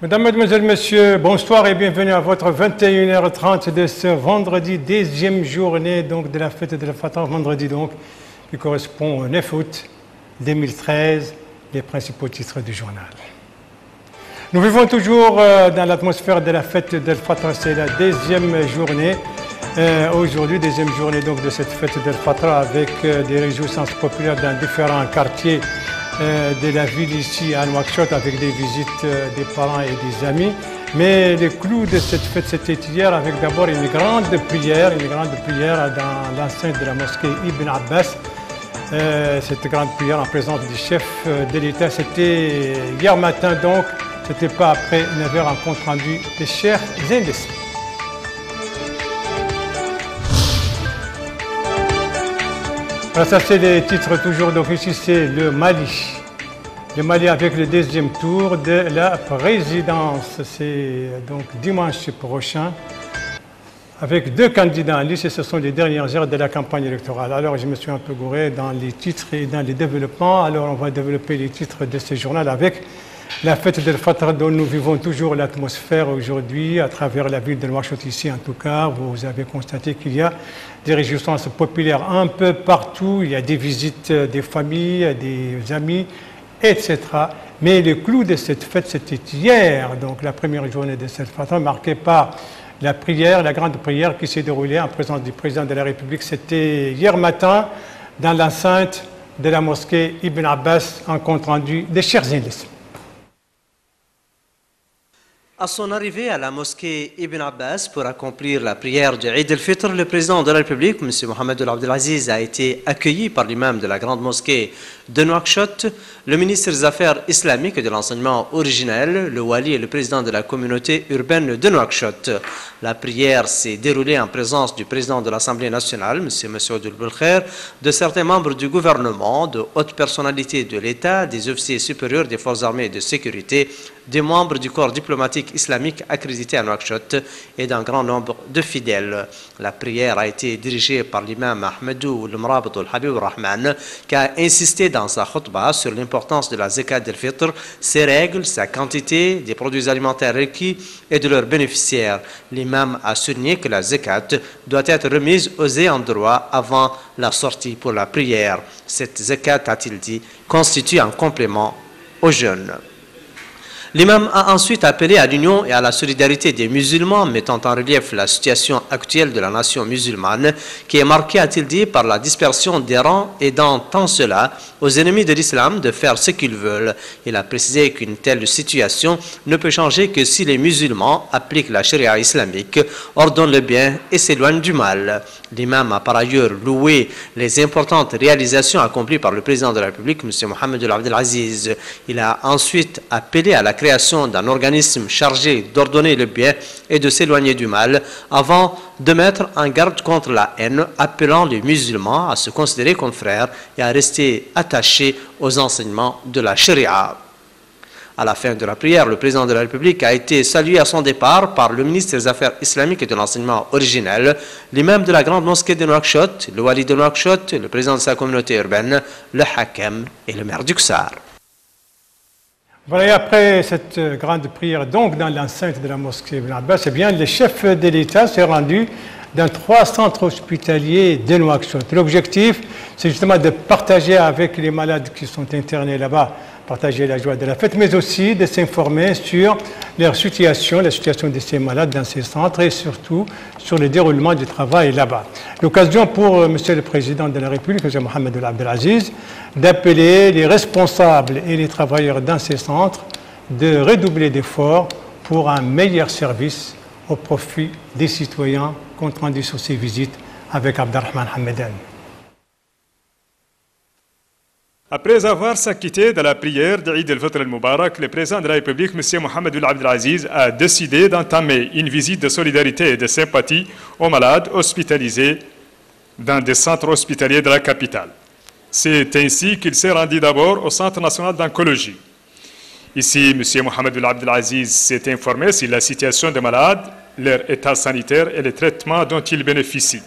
Mesdames, Mesdemoiselles, Messieurs, bonsoir et bienvenue à votre 21h30 de ce vendredi, 10e journée donc, de la fête de la Fatra, vendredi donc, qui correspond au 9 août 2013, les principaux titres du journal. Nous vivons toujours dans l'atmosphère de la fête de la Fatra, c'est la 10e journée. Aujourd'hui, 10e journée donc, de cette fête de la Fatra avec des réjouissances populaires dans différents quartiers de la ville ici à Nouakchott avec des visites des parents et des amis. Mais le clou de cette fête, c'était hier avec d'abord une grande prière dans l'enceinte de la mosquée Ibn Abbas. Cette grande prière en présence du chef de l'État, c'était hier matin donc, c'était pas après 9h en compte rendu des Cheikh Zayed. Ça c'est les titres toujours, donc ici c'est le Mali. Le Mali avec le deuxième tour de la présidence, c'est donc dimanche prochain, avec deux candidats en lice et ce sont les dernières heures de la campagne électorale. Alors je me suis un peu gouré dans les titres et dans les développements, alors on va développer les titres de ce journal avec la fête de Fatra dont nous vivons toujours l'atmosphère aujourd'hui à travers la ville de Nouakchott ici en tout cas. Vous avez constaté qu'il y a des réjouissances populaires un peu partout, il y a des visites des familles, des amis, etc. Mais le clou de cette fête, c'était hier, donc la première journée de cette fête, marquée par la prière, la grande prière qui s'est déroulée en présence du président de la République. C'était hier matin dans l'enceinte de la mosquée Ibn Abbas, en compte rendu des Cheikh Zayed. À son arrivée à la mosquée Ibn Abbas pour accomplir la prière de Eid al-Fitr, le président de la République, M. Mohamed Abdelaziz, a été accueilli par l'imam de la grande mosquée de Nouakchott, le ministre des Affaires islamiques et de l'enseignement originel, le wali et le président de la communauté urbaine de Nouakchott. La prière s'est déroulée en présence du président de l'Assemblée nationale, M. Massoud El-Belkhair, de certains membres du gouvernement, de hautes personnalités de l'État, des officiers supérieurs des forces armées et de sécurité, des membres du corps diplomatique islamique accrédité à Nouakchott et d'un grand nombre de fidèles. La prière a été dirigée par l'imam Ahmedou El-Mrabit El-Habib Rahman, qui a insisté dans sa khutbah sur l'importance de la zakat del-Fitr, ses règles, sa quantité, des produits alimentaires requis et de leurs bénéficiaires. L'imam a souligné que la zakat doit être remise aux ayants droit avant la sortie pour la prière. Cette zakat, a-t-il dit, constitue un complément aux jeûnes. L'imam a ensuite appelé à l'union et à la solidarité des musulmans, mettant en relief la situation actuelle de la nation musulmane, qui est marquée, a-t-il dit, par la dispersion des rangs, aidant tant cela aux ennemis de l'islam de faire ce qu'ils veulent. Il a précisé qu'une telle situation ne peut changer que si les musulmans appliquent la charia islamique, ordonnent le bien et s'éloignent du mal. L'imam a par ailleurs loué les importantes réalisations accomplies par le président de la République, M. Mohamed Abdelaziz. Il a ensuite appelé à la création d'un organisme chargé d'ordonner le bien et de s'éloigner du mal avant de mettre en garde contre la haine, appelant les musulmans à se considérer comme frères et à rester attachés aux enseignements de la charia. À la fin de la prière, le président de la République a été salué à son départ par le ministre des Affaires islamiques et de l'enseignement originel, l'imam de la grande mosquée de Nouakchott, le wali de Nouakchott, le président de sa communauté urbaine, le hakem et le maire du Ksar. Voilà, et après cette grande prière, donc dans l'enceinte de la mosquée Ibn Abbas, eh bien, le chef de l'État s'est rendu dans 3 centres hospitaliers de Nouakchott. L'objectif, c'est justement de partager avec les malades qui sont internés là-bas, partager la joie de la fête, mais aussi de s'informer sur leur situation, la situation de ces malades dans ces centres et surtout sur le déroulement du travail là-bas. L'occasion pour M. le Président de la République, M. Mohamed Abdelaziz, d'appeler les responsables et les travailleurs dans ces centres de redoubler d'efforts pour un meilleur service au profit des citoyens, compte rendu sur ces visites avec Abdelrahman Hamdan. Après avoir s'acquitté de la prière d'Eid al-Fitr al-Mubarak, le président de la République, M. Mohamed Abdelaziz, a décidé d'entamer une visite de solidarité et de sympathie aux malades hospitalisés dans des centres hospitaliers de la capitale. C'est ainsi qu'il s'est rendu d'abord au Centre national d'oncologie. Ici, M. Mohamed Abdelaziz s'est informé sur la situation des malades, leur état sanitaire et les traitements dont ils bénéficient.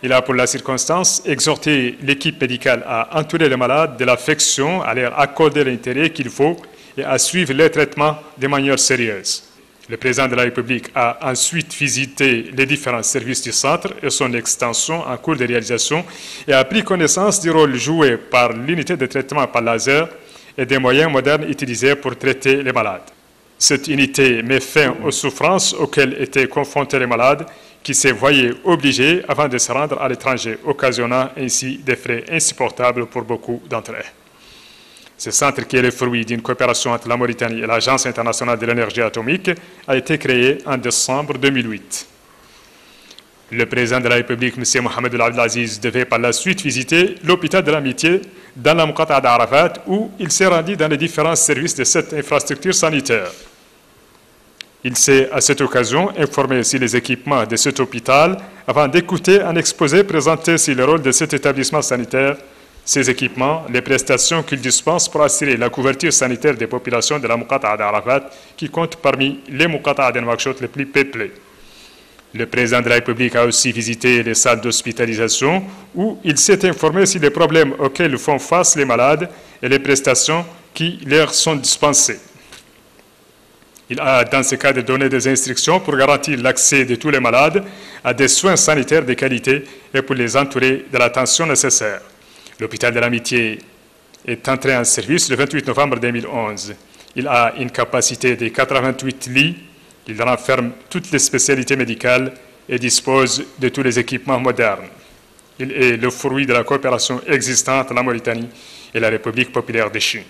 Il a, pour la circonstance, exhorté l'équipe médicale à entourer les malades de l'affection, à leur accorder l'intérêt qu'il faut et à suivre les traitements de manière sérieuse. Le président de la République a ensuite visité les différents services du centre et son extension en cours de réalisation et a pris connaissance du rôle joué par l'unité de traitement par laser et des moyens modernes utilisés pour traiter les malades. Cette unité met fin aux souffrances auxquelles étaient confrontés les malades qui se voyaient obligés avant de se rendre à l'étranger, occasionnant ainsi des frais insupportables pour beaucoup d'entre eux. Ce centre, qui est le fruit d'une coopération entre la Mauritanie et l'Agence internationale de l'énergie atomique, a été créé en décembre 2008. Le président de la République, M. Mohamed Abdelaziz, devait par la suite visiter l'hôpital de l'Amitié dans la Muqata'a d'Arafat, où il s'est rendu dans les différents services de cette infrastructure sanitaire. Il s'est à cette occasion informé sur les équipements de cet hôpital avant d'écouter un exposé présenté sur le rôle de cet établissement sanitaire, ses équipements, les prestations qu'il dispense pour assurer la couverture sanitaire des populations de la Muqata'a d'Arafat, qui compte parmi les Muqata'a de Nouakchott les plus peuplées. Le président de la République a aussi visité les salles d'hospitalisation où il s'est informé sur les problèmes auxquels font face les malades et les prestations qui leur sont dispensées. Il a, dans ce cas, donné des instructions pour garantir l'accès de tous les malades à des soins sanitaires de qualité et pour les entourer de l'attention nécessaire. L'hôpital de l'Amitié est entré en service le 28 novembre 2011. Il a une capacité de 88 lits. Il renferme toutes les spécialités médicales et dispose de tous les équipements modernes. Il est le fruit de la coopération existante entre la Mauritanie et la République populaire de Chine.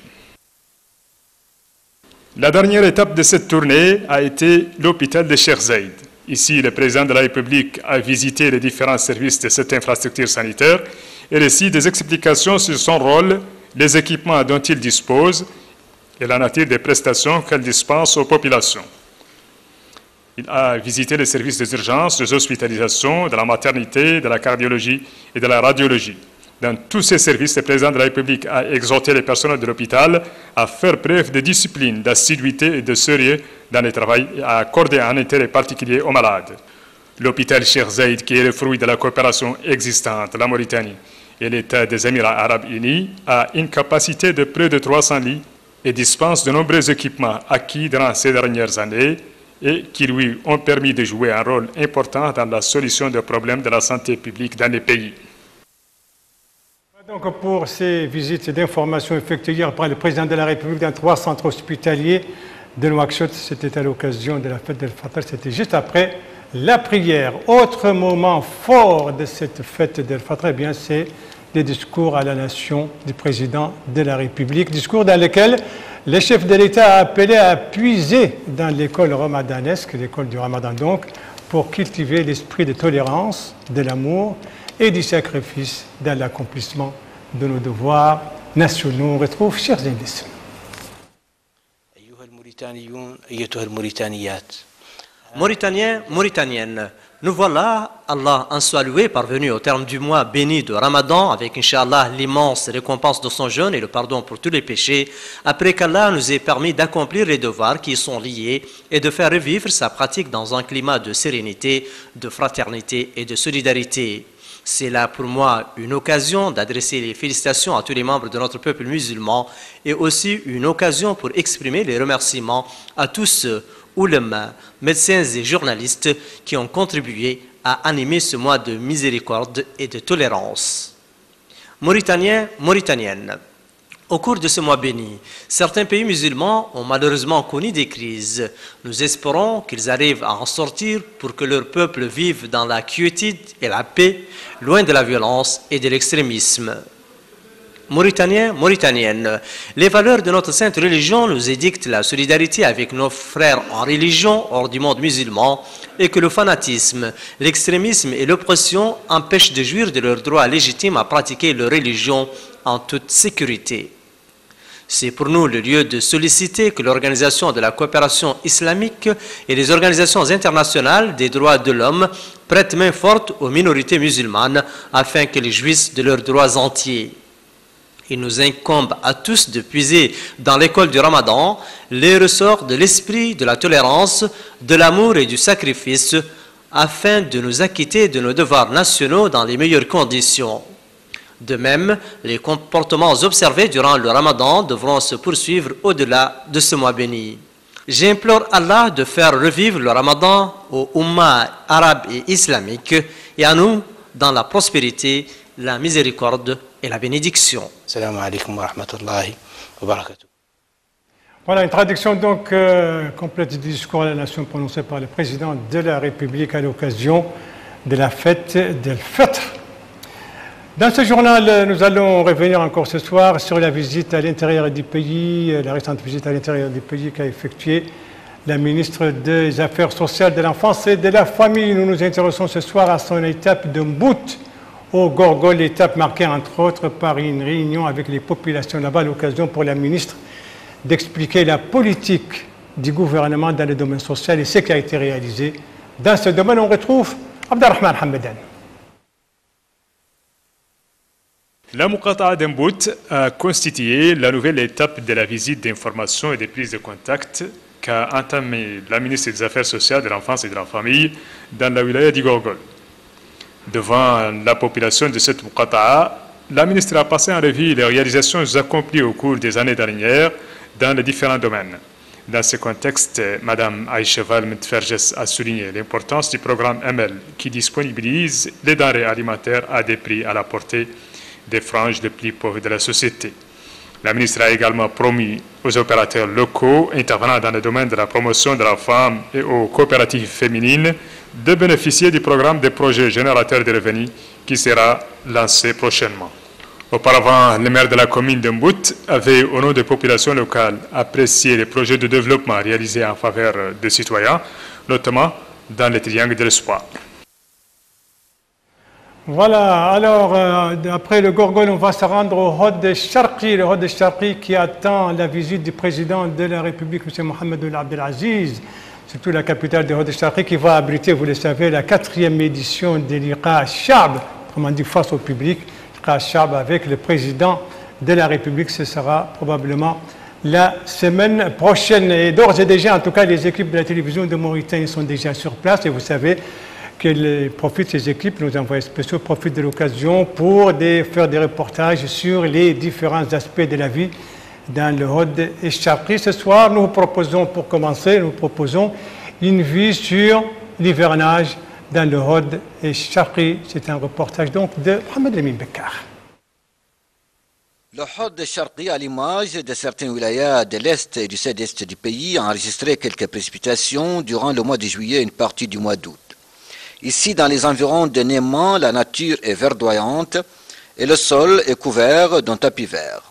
La dernière étape de cette tournée a été l'hôpital de Cheikh Zayed. Ici, le président de la République a visité les différents services de cette infrastructure sanitaire et reçu des explications sur son rôle, les équipements dont il dispose et la nature des prestations qu'elle dispense aux populations. Il a visité les services des urgences, des hospitalisations, de la maternité, de la cardiologie et de la radiologie. Dans tous ces services, le président de la République a exhorté les personnels de l'hôpital à faire preuve de discipline, d'assiduité et de sérieux dans le travail et à accorder un intérêt particulier aux malades. L'hôpital Cheikh Zayed, qui est le fruit de la coopération existante, la Mauritanie et l'État des Émirats arabes unis, a une capacité de près de 300 lits et dispense de nombreux équipements acquis durant ces dernières années et qui lui ont permis de jouer un rôle important dans la solution des problèmes de la santé publique dans les pays. Donc pour ces visites et d'informations effectuées hier par le président de la République dans 3 centres hospitaliers de Nouakchott, c'était à l'occasion de la fête d'El-Fitr, c'était juste après la prière. Autre moment fort de cette fête d'El-Fitr, eh bien c'est les discours à la nation du président de la République, discours dans lesquels le chef de l'État a appelé à puiser dans l'école ramadanesque, l'école du Ramadan donc, pour cultiver l'esprit de tolérance, de l'amour et du sacrifice dans l'accomplissement de nos devoirs nationaux. On retrouve chers invités. Mauritaniens, Mauritaniennes, nous voilà, Allah en soit loué, parvenus au terme du mois béni de Ramadan, avec, Inch'Allah, l'immense récompense de son jeûne et le pardon pour tous les péchés, après qu'Allah nous ait permis d'accomplir les devoirs qui y sont liés et de faire revivre sa pratique dans un climat de sérénité, de fraternité et de solidarité. C'est là pour moi une occasion d'adresser les félicitations à tous les membres de notre peuple musulman et aussi une occasion pour exprimer les remerciements à tous ceux, oulémas, médecins et journalistes qui ont contribué à animer ce mois de miséricorde et de tolérance. Mauritaniens, Mauritaniennes, au cours de ce mois béni, certains pays musulmans ont malheureusement connu des crises. Nous espérons qu'ils arrivent à en sortir pour que leur peuple vive dans la quiétude et la paix, loin de la violence et de l'extrémisme. Mauritaniens, Mauritaniennes, les valeurs de notre sainte religion nous édictent la solidarité avec nos frères en religion hors du monde musulman et que le fanatisme, l'extrémisme et l'oppression empêchent de jouir de leur droit légitime à pratiquer leur religion en toute sécurité. C'est pour nous le lieu de solliciter que l'Organisation de la coopération islamique et les organisations internationales des droits de l'homme prêtent main forte aux minorités musulmanes afin qu'elles jouissent de leurs droits entiers. Il nous incombe à tous de puiser dans l'école du Ramadan les ressorts de l'esprit, de la tolérance, de l'amour et du sacrifice afin de nous acquitter de nos devoirs nationaux dans les meilleures conditions. De même, les comportements observés durant le Ramadan devront se poursuivre au-delà de ce mois béni. J'implore Allah de faire revivre le Ramadan aux Ummah arabes et islamiques et à nous dans la prospérité, la miséricorde et la bénédiction. Salam alaikum wa rahmatullahi wa barakatuh. Voilà une traduction donc complète du discours à la nation prononcé par le président de la République à l'occasion de la fête d'El Fitr. Dans ce journal, nous allons revenir encore ce soir sur la visite à l'intérieur du pays, la récente visite à l'intérieur du pays qu'a effectuée la ministre des Affaires sociales, de l'enfance et de la famille. Nous nous intéressons ce soir à son étape de Mbout au Gorgol, étape marquée entre autres par une réunion avec les populations là-bas, l'occasion pour la ministre d'expliquer la politique du gouvernement dans le domaine social et ce qui a été réalisé. Dans ce domaine, on retrouve Abdelrahman Hamadan. La Muqata'a d'Mbout a constitué la nouvelle étape de la visite d'information et de prise de contact qu'a entamée la ministre des Affaires sociales, de l'enfance et de la famille dans la wilaya du Gorgol. Devant la population de cette Muqata'a, la ministre a passé en revue les réalisations accomplies au cours des années dernières dans les différents domaines. Dans ce contexte, Mme Aïcha Valmet-Ferges a souligné l'importance du programme ML qui disponibilise les denrées alimentaires à des prix à la portée des franges les plus pauvres de la société. La ministre a également promis aux opérateurs locaux intervenant dans le domaine de la promotion de la femme et aux coopératives féminines de bénéficier du programme des projets générateurs de revenus qui sera lancé prochainement. Auparavant, le maire de la commune de Mbout avait, au nom des populations locales, apprécié les projets de développement réalisés en faveur des citoyens, notamment dans le triangle de l'espoir. Voilà, alors après le Gorgol, on va se rendre au Hod Sharqi, le Hod Sharqi qui attend la visite du président de la République, M. Mohamed Abdelaziz, surtout la capitale du Hod Sharqi qui va abriter, vous le savez, la 4e édition de l'Iqa Shab, comment dire, face au public, l'Iqa Shab avec le président de la République. Ce sera probablement la semaine prochaine. Et d'ores et déjà, en tout cas, les équipes de la télévision de Mauritanie sont déjà sur place et vous savez, ces équipes, nos envoyés spéciaux profitent de l'occasion pour faire des reportages sur les différents aspects de la vie dans le Hod Sharqi. Ce soir, nous proposons, pour commencer, une vue sur l'hivernage dans le Hod Sharqi. C'est un reportage donc de Mohamed Lamine Bekkar. Le Hod Sharqi, à l'image de certaines wilayas de l'Est et du Sud-Est du pays, a enregistré quelques précipitations durant le mois de juillet et une partie du mois d'août. Ici, dans les environs de Néman, la nature est verdoyante et le sol est couvert d'un tapis vert.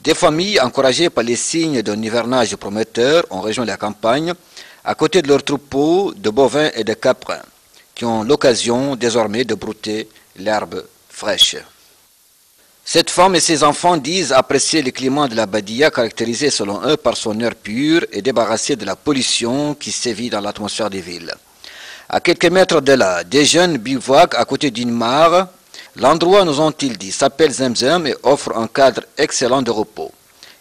Des familles, encouragées par les signes d'un hivernage prometteur, ont rejoint la campagne à côté de leurs troupeaux de bovins et de caprins, qui ont l'occasion désormais de brouter l'herbe fraîche. Cette femme et ses enfants disent apprécier le climat de la Badia, caractérisé selon eux par son air pur et débarrassé de la pollution qui sévit dans l'atmosphère des villes. À quelques mètres de là, des jeunes bivouaquent à côté d'une mare. L'endroit, nous ont-ils dit, s'appelle Zemzem et offre un cadre excellent de repos.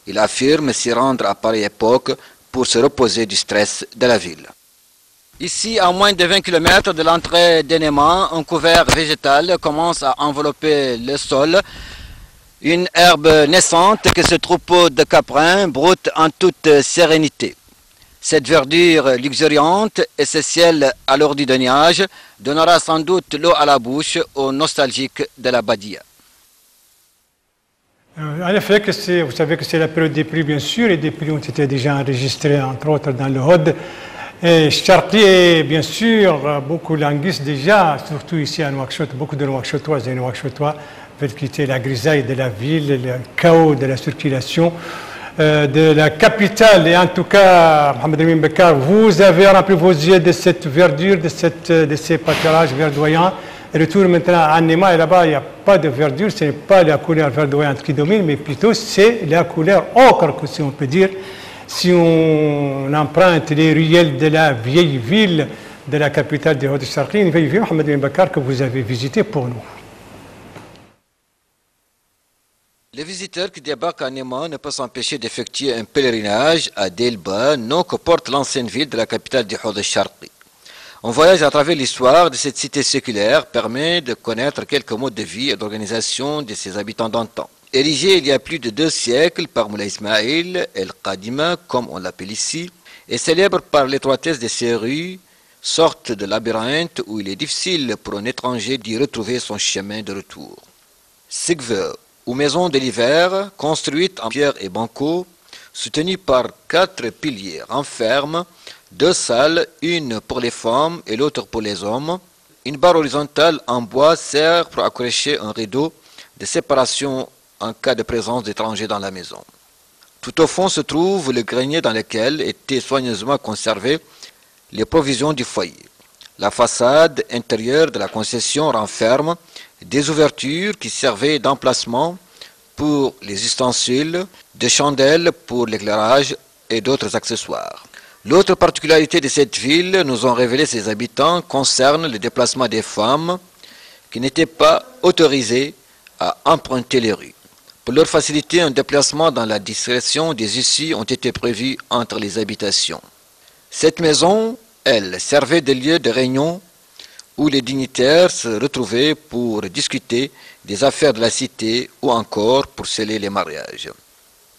Il affirme s'y rendre à pareille époque pour se reposer du stress de la ville. Ici, à moins de 20 km de l'entrée d'Enema, un couvert végétal commence à envelopper le sol. Une herbe naissante que ce troupeau de caprins broute en toute sérénité. Cette verdure luxuriante et ce ciel alourdi de nuages donnera sans doute l'eau à la bouche aux nostalgiques de la Badia. En effet, vous savez que c'est la période des pluies, bien sûr, et des pluies ont été déjà enregistrées, entre autres, dans le Hod Sharqi, et bien sûr, beaucoup languissent déjà, surtout ici à Nouakchott. Beaucoup de Nouakchottoises et Nouakchottois veulent quitter la grisaille de la ville, le chaos de la circulation de la capitale. Et en tout cas, Mohamed Lamine Bekkar, vous avez rempli vos yeux de cette verdure, de ces pâturages verdoyants. Retour maintenant à Néma, et là-bas, il n'y a pas de verdure, ce n'est pas la couleur verdoyante qui domine, mais plutôt c'est la couleur ocre, si on peut dire, si on emprunte les ruelles de la vieille ville de la capitale du Hod Sharqi, une vieille ville, Mohamed Lamine Bekkar, que vous avez visité pour nous. Les visiteurs qui débarquent à Néma ne peuvent s'empêcher d'effectuer un pèlerinage à Delba, nom que porte l'ancienne ville de la capitale du Hod Sharqi. Un voyage à travers l'histoire de cette cité séculaire permet de connaître quelques modes de vie et d'organisation de ses habitants d'antan. Érigée il y a plus de 2 siècles par Moulay Ismail el-Qadima, comme on l'appelle ici, et célèbre par l'étroitesse de ses rues, sorte de labyrinthe où il est difficile pour un étranger d'y retrouver son chemin de retour. Sigve, ou maison de l'hiver, construite en pierre et banco, soutenue par 4 piliers, renferme 2 salles, une pour les femmes et l'autre pour les hommes. Une barre horizontale en bois sert pour accrocher un rideau de séparation en cas de présence d'étrangers dans la maison. Tout au fond se trouve le grenier dans lequel étaient soigneusement conservées les provisions du foyer. La façade intérieure de la concession renferme des ouvertures qui servaient d'emplacement pour les ustensiles, des chandelles pour l'éclairage et d'autres accessoires. L'autre particularité de cette ville, nous ont révélé ses habitants, concerne le déplacement des femmes qui n'étaient pas autorisées à emprunter les rues. Pour leur faciliter un déplacement dans la discrétion, des issues ont été prévues entre les habitations. Cette maison, elle, servait de lieu de réunion où les dignitaires se retrouvaient pour discuter des affaires de la cité ou encore pour sceller les mariages.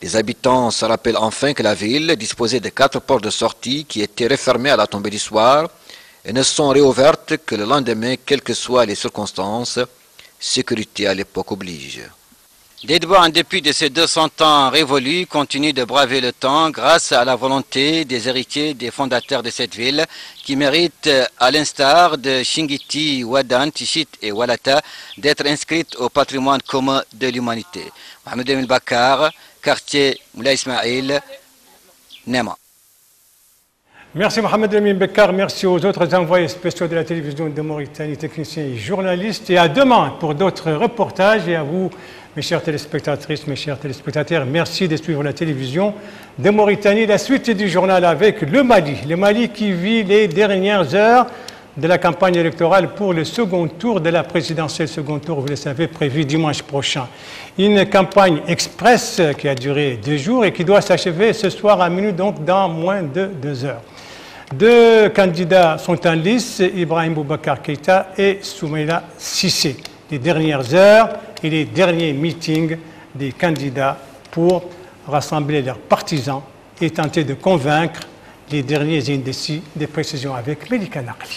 Les habitants se rappellent enfin que la ville disposait de 4 portes de sortie qui étaient refermées à la tombée du soir et ne sont réouvertes que le lendemain, quelles que soient les circonstances. Sécurité à l'époque oblige. Dédouan, en dépit de ces 200 ans révolus, continue de braver le temps grâce à la volonté des héritiers des fondateurs de cette ville qui méritent, à l'instar de Shingiti, Wadan, Tichit et Walata, d'être inscrites au patrimoine commun de l'humanité. Mohamed Emil Bakar, quartier Moulay Ismail, Nema. Merci Mohamed Emil Bakar, merci aux autres envoyés spéciaux de la télévision de Mauritanie, techniciens et journalistes. Et à demain pour d'autres reportages. Et à vous, mes chères téléspectatrices, mes chers téléspectateurs, merci de suivre la télévision de Mauritanie. La suite du journal avec le Mali qui vit les dernières heures de la campagne électorale pour le second tour de la présidentielle. Second tour, vous le savez, prévu dimanche prochain. Une campagne express qui a duré 2 jours et qui doit s'achever ce soir à minuit, donc dans moins de 2 heures. 2 candidats sont en lice, Ibrahim Boubacar Keïta et Soumaïla Cissé. Les dernières heures et les derniers meetings des candidats pour rassembler leurs partisans et tenter de convaincre les derniers indécis. Des précisions avec Melika Nakli.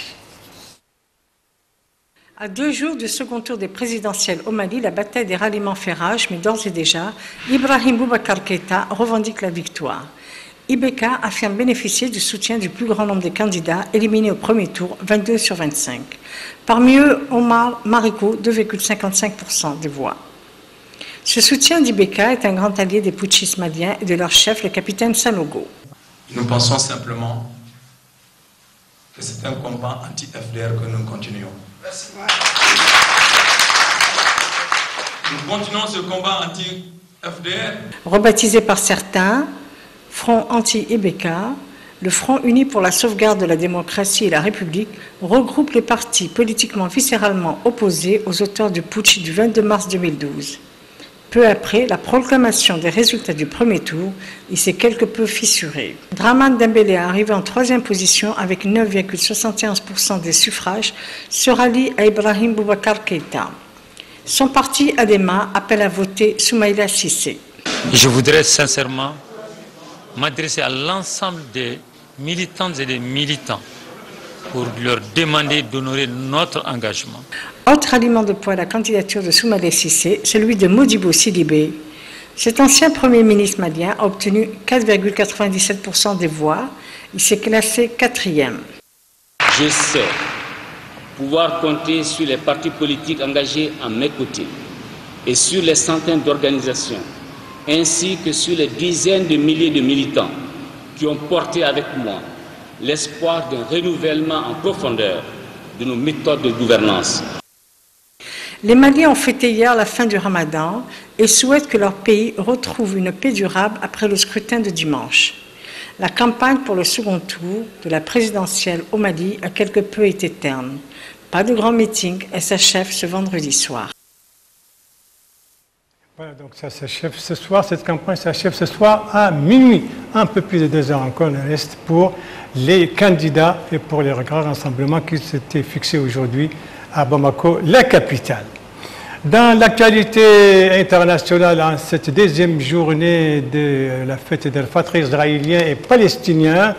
À 2 jours du second tour des présidentielles au Mali, la bataille des ralliements fait rage, mais d'ores et déjà, Ibrahim Boubacar Keïta revendique la victoire. IBK affirme bénéficier du soutien du plus grand nombre des candidats éliminés au premier tour, 22 sur 25. Parmi eux, Omar Mariko, 2,55% des voix. Ce soutien d'IBK est un grand allié des putschistes maliens et de leur chef, le capitaine Sanogo. Nous pensons simplement que c'est un combat anti-FDR que nous continuons. Merci. Nous continuons ce combat anti-FDR. Rebaptisé par certains Front anti-IBK, le Front uni pour la sauvegarde de la démocratie et la République regroupe les partis politiquement viscéralement opposés aux auteurs du putsch du 22 mars 2012. Peu après la proclamation des résultats du premier tour, il s'est quelque peu fissuré. Draman Dembélé, arrivé en 3e position avec 9,71% des suffrages, se rallie à Ibrahim Boubacar Keïta. Son parti Adema appelle à voter Soumaïla Cissé. Je voudrais sincèrement m'adresser à l'ensemble des militantes et des militants pour leur demander d'honorer notre engagement. Autre aliment de poids à la candidature de Soumaïla Cissé, celui de Modibo Sidibé. Cet ancien Premier ministre malien a obtenu 4,97% des voix. Il s'est classé 4e. Je sais pouvoir compter sur les partis politiques engagés à mes côtés et sur les centaines d'organisations, ainsi que sur les dizaines de milliers de militants qui ont porté avec moi l'espoir d'un renouvellement en profondeur de nos méthodes de gouvernance. Les Maliens ont fêté hier la fin du Ramadan et souhaitent que leur pays retrouve une paix durable après le scrutin de dimanche. La campagne pour le second tour de la présidentielle au Mali a quelque peu été terne. Pas de grand meeting et s'achève ce vendredi soir. Voilà, donc ça s'achève ce soir, cette campagne s'achève ce soir à minuit. Un peu plus de 2 heures encore, il reste pour les candidats et pour les grands rassemblements qui s'étaient fixés aujourd'hui à Bamako, la capitale. Dans l'actualité internationale, en cette deuxième journée de la fête d'Al-Fitr, israéliens et palestiniens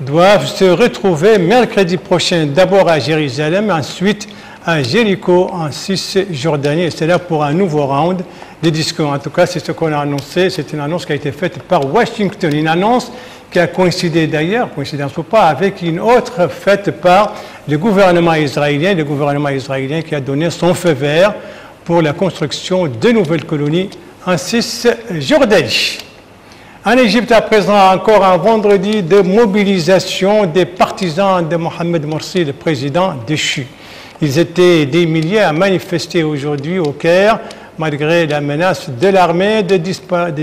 doivent se retrouver mercredi prochain, d'abord à Jérusalem, ensuite à Jéricho, en Cisjordanie, et c'est là pour un nouveau round de discours. En tout cas, c'est ce qu'on a annoncé, c'est une annonce qui a été faite par Washington, une annonce qui a coïncidé d'ailleurs, coïncidence ou pas, avec une autre faite par le gouvernement israélien qui a donné son feu vert pour la construction de nouvelles colonies en Cisjordanie. En Égypte, à présent, encore un vendredi de mobilisation des partisans de Mohamed Morsi, le président déchu. Ils étaient des milliers à manifester aujourd'hui au Caire, malgré la menace de l'armée de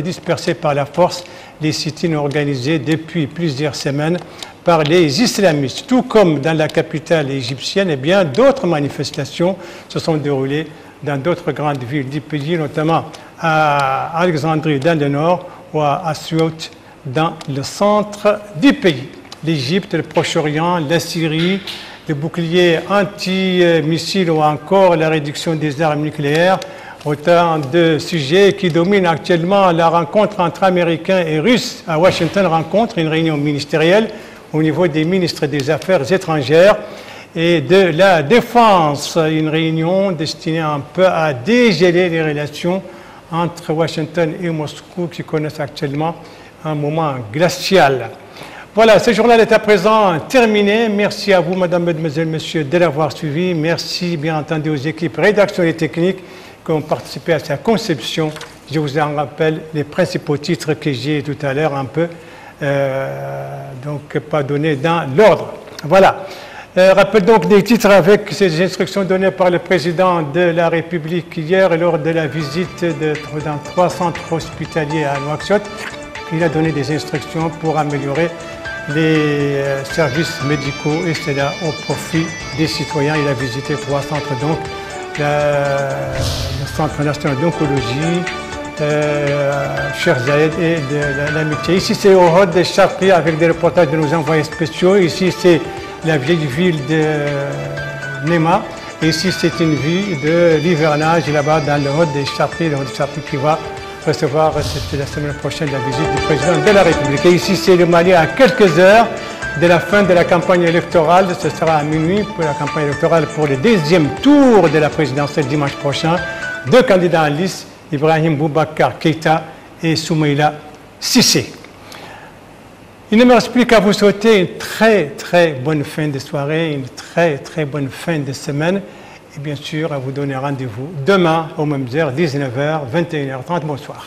disperser par la force les sit-ins organisés depuis plusieurs semaines par les islamistes. Tout comme dans la capitale égyptienne, eh bien, d'autres manifestations se sont déroulées dans d'autres grandes villes du pays, notamment à Alexandrie dans le nord ou à Assyut dans le centre du pays. L'Égypte, le Proche-Orient, la Syrie, le bouclier anti-missiles ou encore la réduction des armes nucléaires, autant de sujets qui dominent actuellement la rencontre entre Américains et Russes à Washington, une réunion ministérielle au niveau des ministres des Affaires étrangères et de la Défense, une réunion destinée un peu à dégeler les relations entre Washington et Moscou qui connaissent actuellement un moment glacial. Voilà, ce journal est à présent terminé. Merci à vous, mesdames, mesdemoiselles, messieurs, de l'avoir suivi. Merci, bien entendu, aux équipes rédaction et techniques qui ont participé à sa conception. Je vous en rappelle les principaux titres que j'ai tout à l'heure un peu, donc pas donnés dans l'ordre. Voilà. Rappel donc des titres avec ces instructions données par le président de la République hier lors de la visite dans 3 centres hospitaliers à Nouakchott. Il a donné des instructions pour améliorer les services médicaux et c'est là au profit des citoyens. Il a visité 3 centres, donc le Centre national d'oncologie, Cheikh Zayed et de l'Amitié. Ici c'est au Hod de Charqi avec des reportages de nos envoyés spéciaux. Ici c'est la vieille ville de Nema. Et ici c'est une ville de l'hivernage là-bas dans le Hod de Charqi, qui va recevoir la semaine prochaine la visite du président de la République. Et ici, c'est le Mali à quelques heures de la fin de la campagne électorale. Ce sera à minuit pour la campagne électorale pour le 2e tour de la présidentielle dimanche prochain. 2 candidats en lice, Ibrahim Boubacar Keïta et Soumaïla Sissé. Il ne me reste plus qu'à vous souhaiter une très bonne fin de soirée, une très bonne fin de semaine. Et bien sûr, à vous donner rendez-vous demain aux mêmes heures, 19h, 21h30. Bonsoir.